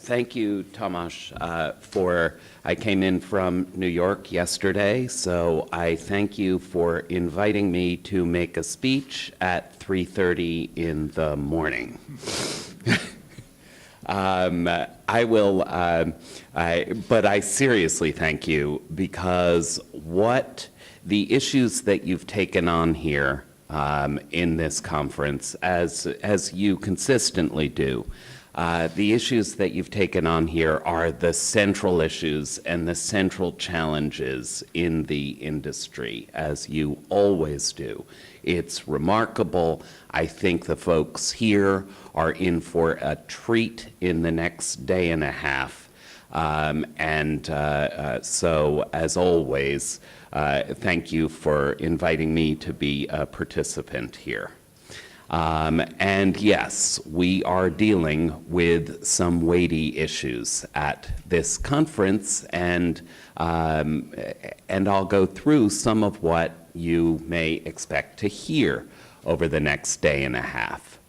Thank you, Tomasz, I came in from New York yesterday, so I thank you for inviting me to make a speech at 3:30 in the morning. But I seriously thank you, because what the issues that you've taken on here in this conference, as you consistently do, the issues that you've taken on here are the central issues and the central challenges in the industry, as you always do. It's remarkable. I think the folks here are in for a treat in the next day and a half. So, as always, thank you for inviting me to be a participant here. And yes, we are dealing with some weighty issues at this conference, and I'll go through some of what you may expect to hear over the next day and a half.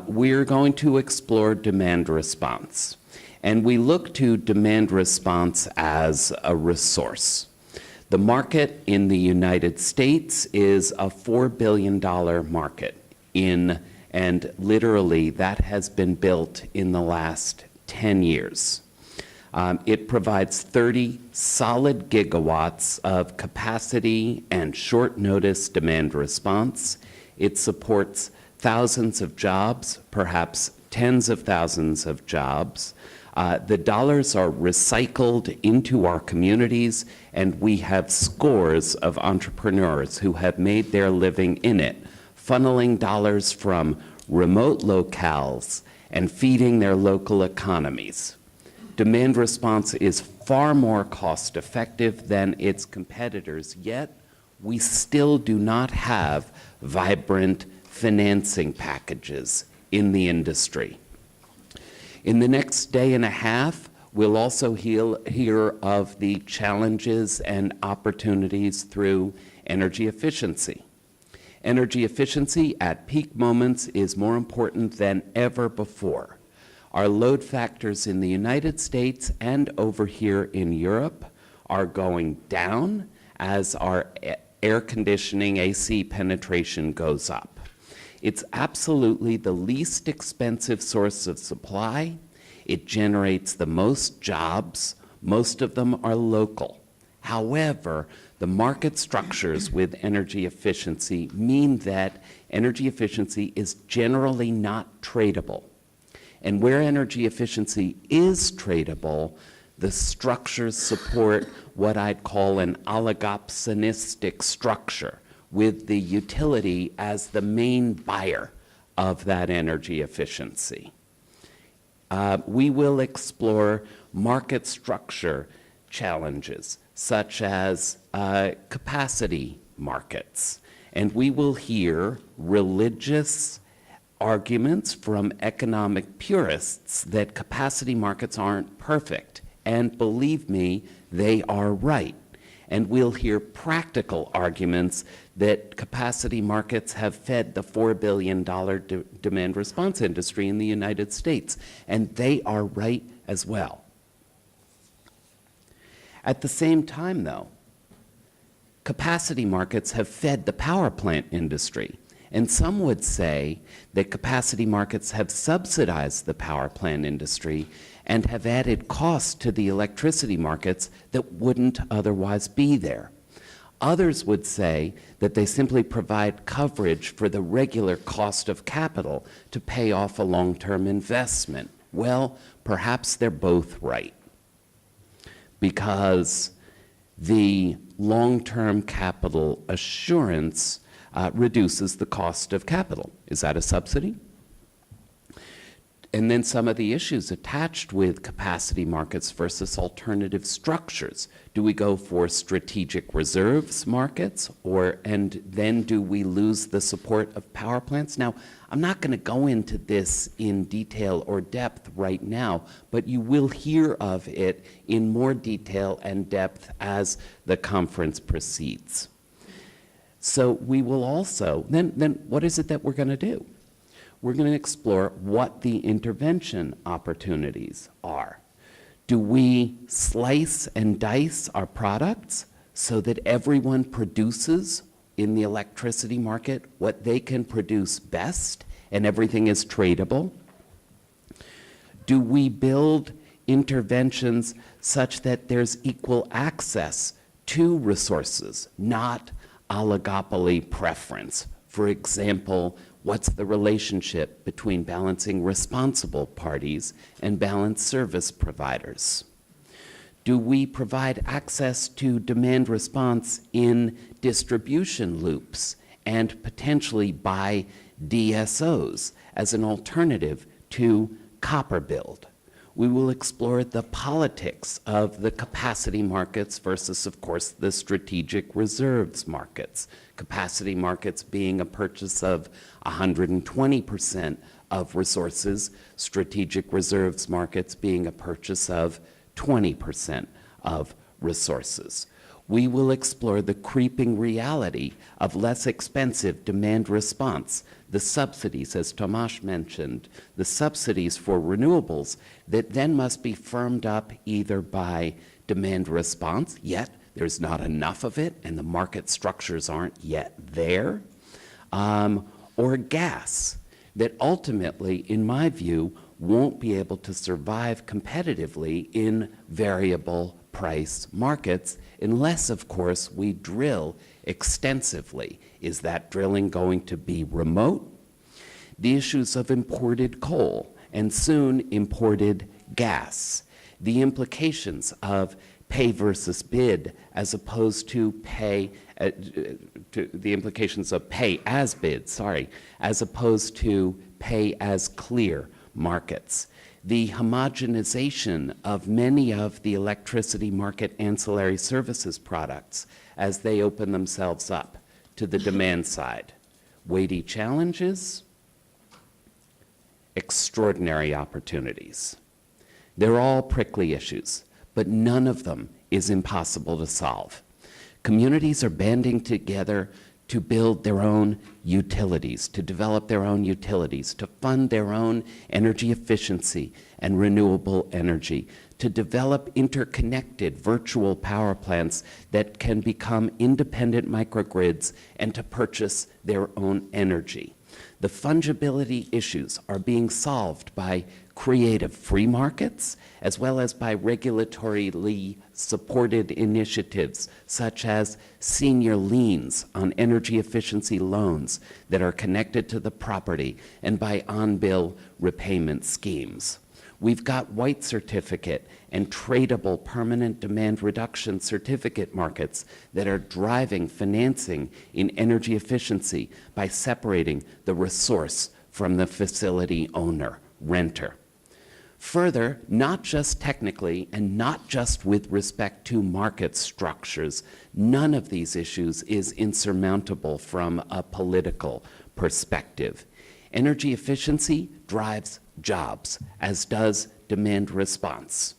We're going to explore demand response, and we look to demand response as a resource. The market in the United States is a $4 billion market. And literally that has been built in the last 10 years. It provides 30 solid gigawatts of capacity and short notice demand response. It supports thousands of jobs, perhaps tens of thousands of jobs. The dollars are recycled into our communities, and we have scores of entrepreneurs who have made their living in it, funneling dollars from remote locales and feeding their local economies. Demand response is far more cost-effective than its competitors, yet we still do not have vibrant financing packages in the industry. In the next day and a half, we'll also hear of the challenges and opportunities through energy efficiency. Energy efficiency at peak moments is more important than ever before. Our load factors in the United States and over here in Europe are going down as our air conditioning AC penetration goes up. It's absolutely the least expensive source of supply. It generates the most jobs. Most of them are local. However, the market structures with energy efficiency mean that energy efficiency is generally not tradable. And where energy efficiency is tradable, the structures support what I'd call an oligopsonistic structure, with the utility as the main buyer of that energy efficiency. We will explore market structure challenges, such as capacity markets. And we will hear religious arguments from economic purists that capacity markets aren't perfect. And believe me, they are right. And we'll hear practical arguments that capacity markets have fed the $4 billion demand response industry in the United States. And they are right as well. At the same time, though, capacity markets have fed the power plant industry. And some would say that capacity markets have subsidized the power plant industry and have added costs to the electricity markets that wouldn't otherwise be there. Others would say that they simply provide coverage for the regular cost of capital to pay off a long-term investment. Well, perhaps they're both right, because the long-term capital assurance reduces the cost of capital. Is that a subsidy? And then some of the issues attached with capacity markets versus alternative structures. Do we go for strategic reserves markets, and then do we lose the support of power plants? Now, I'm not going to go into this in detail or depth right now, but you will hear of it in more detail and depth as the conference proceeds. So we will also, then what is it that we're going to do? we're going to explore what the intervention opportunities are. Do we slice and dice our products so that everyone produces in the electricity market what they can produce best and everything is tradable? Do we build interventions such that there's equal access to resources, not oligopoly preference? For example, what's the relationship between balancing responsible parties and balanced service providers? Do we provide access to demand response in distribution loops and potentially by DSOs as an alternative to copper build? We will explore the politics of the capacity markets versus, of course, the strategic reserves markets. Capacity markets being a purchase of 120% of resources, strategic reserves markets being a purchase of 20% of resources. We will explore the creeping reality of less expensive demand response, the subsidies, as Tomasz mentioned, the subsidies for renewables that then must be firmed up either by demand response, yet there's not enough of it and the market structures aren't yet there, or gas that ultimately, in my view, won't be able to survive competitively in variable price markets unless, of course, we drill extensively. Is that drilling going to be remote? The issues of imported coal and soon imported gas. The implications of pay versus bid as opposed to pay, the implications of pay as bid, as opposed to pay as clear markets. The homogenization of many of the electricity market ancillary services products as they open themselves up to the demand side. Weighty challenges, extraordinary opportunities. They're all prickly issues, but none of them is impossible to solve. Communities are banding together to build their own utilities, to develop their own utilities, to fund their own energy efficiency and renewable energy, to develop interconnected virtual power plants that can become independent microgrids and to purchase their own energy. The fungibility issues are being solved by creative free markets as well as by regulatorily supported initiatives such as senior liens on energy efficiency loans that are connected to the property and by on-bill repayment schemes. We've got white certificate and tradable permanent demand reduction certificate markets that are driving financing in energy efficiency by separating the resource from the facility owner, renter. Further, not just technically and not just with respect to market structures, none of these issues is insurmountable from a political perspective. Energy efficiency drives jobs, as does demand response.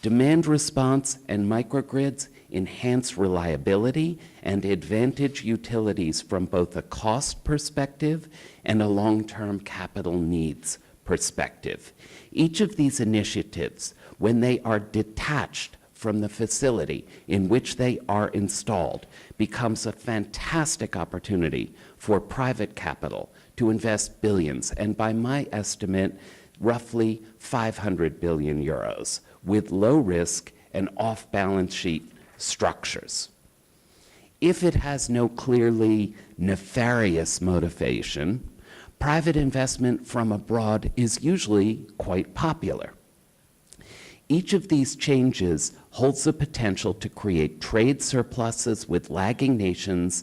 Demand response and microgrids enhance reliability and advantage utilities from both a cost perspective and a long-term capital needs perspective. Each of these initiatives, when they are detached from the facility in which they are installed, becomes a fantastic opportunity for private capital to invest billions, and by my estimate, roughly 500 billion euros, with low risk and off-balance sheet structures. If it has no clearly nefarious motivation, private investment from abroad is usually quite popular. Each of these changes holds the potential to create trade surpluses with lagging nations,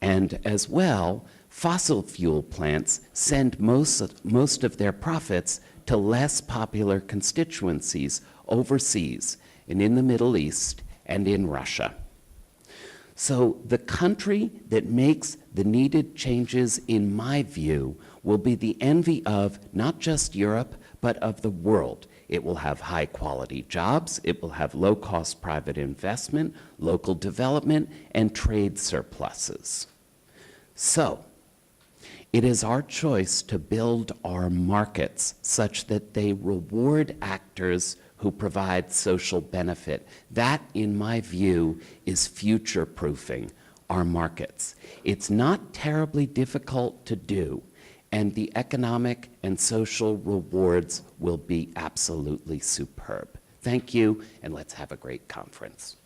and as well, fossil fuel plants send most of their profits to less popular constituencies overseas and in the Middle East and in Russia. So the country that makes the needed changes, in my view, will be the envy of not just Europe, but of the world. It will have high-quality jobs, it will have low-cost private investment, local development, and trade surpluses. So, It is our choice to build our markets such that they reward actors who provide social benefit. That, in my view, is future-proofing our markets. It's not terribly difficult to do, and the economic and social rewards will be absolutely superb. Thank you, and let's have a great conference.